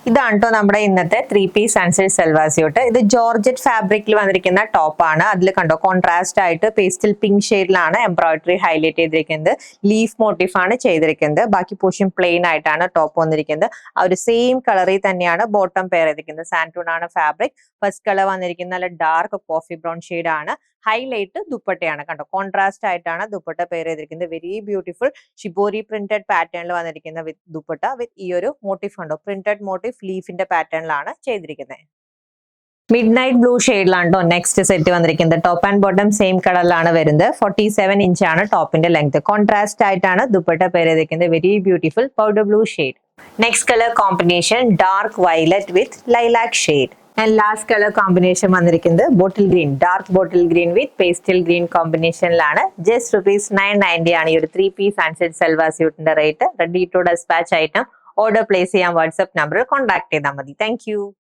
ഇതാണ് കേട്ടോ നമ്മുടെ ഇന്നത്തെ 3-piece സൺസിൽക്ക് സൽവാർ സ്യൂട്ട്. ഇത് ജോർജറ്റ് ഫാബ്രിക്കിൽ വന്നിരിക്കുന്ന ടോപ്പാണ്. അതിൽ കണ്ടോ കോൺട്രാസ്റ്റ് ആയിട്ട് പേസ്റ്റൽ പിങ്ക് ഷെയ്ഡിലാണ് എംബ്രോയിഡറി ഹൈലൈറ്റ് ചെയ്തിരിക്കുന്നത്. ലീഫ് മോട്ടീഫ് ആണ് ചെയ്തിരിക്കുന്നത്. ബാക്കി പോർഷൻ പ്ലെയിൻ ആയിട്ടാണ് ടോപ്പ് വന്നിരിക്കുന്നത്. ആ ഒരു സെയിം കളറിൽ തന്നെയാണ് ബോട്ടം പെയർ ചെയ്തിരിക്കുന്നത്. സാൻറ്റൂൺ ആണ് ഫാബ്രിക്. ഫസ്റ്റ് കളർ വന്നിരിക്കുന്ന നല്ല ഡാർക്ക് കോഫി ബ്രൗൺ ഷെയ്ഡ് ആണ്. ഹൈലൈറ്റ് ദുപ്പട്ടയാണ് കണ്ടോ, കോൺട്രാസ്റ്റ് ആയിട്ടാണ് ദുപ്പട്ട പെയർ ചെയ്തിരിക്കുന്നത്. വെരി ബ്യൂട്ടിഫുൾ ഷിബോരി പ്രിന്റഡ് പാറ്റേണിൽ വന്നിരിക്കുന്ന വിത്ത് ദുപ്പട്ട വിത്ത് ഈ ഒരു മോട്ടീഫ് ഉണ്ടോ, പ്രിന്റഡ് മോട്ടീഫ് ലീഫിന്റെ പാറ്റേണിലാണ് ചെയ്തിരിക്കുന്നത്. മിഡ് നൈറ്റ് ബ്ലൂ ഷെയ്ഡിലാണ് നെക്സ്റ്റ് സെറ്റ് വന്നിരിക്കുന്നത്. ടോപ്പ് ആൻഡ് ബോട്ടം സെയിം കളറിലാണ് വരുന്നത്. 47 ഇഞ്ചാണ് ടോപ്പിന്റെ ലെങ്ത്. കോൺട്രാസ്റ്റ് ആയിട്ടാണ് ദുപ്പട്ട പെയർ ചെയ്തിരിക്കുന്നത്. Very beautiful powder blue shade. Next colour combination dark violet with lilac shade. And last colour combination വന്നിരിക്കുന്നത് bottle green, dark bottle green with pastel green കോമ്പിനേഷനിലാണ്. Just ₹990 ആണ് ഈ ഒരു 3-piece സൺസിൽക്ക് സൽവാർ സ്യൂട്ടിന്റെ rate. Ready to despatch item order place ചെയ്യാൻ WhatsApp നമ്പറിൽ contact ചെയ്താൽ മതി. താങ്ക്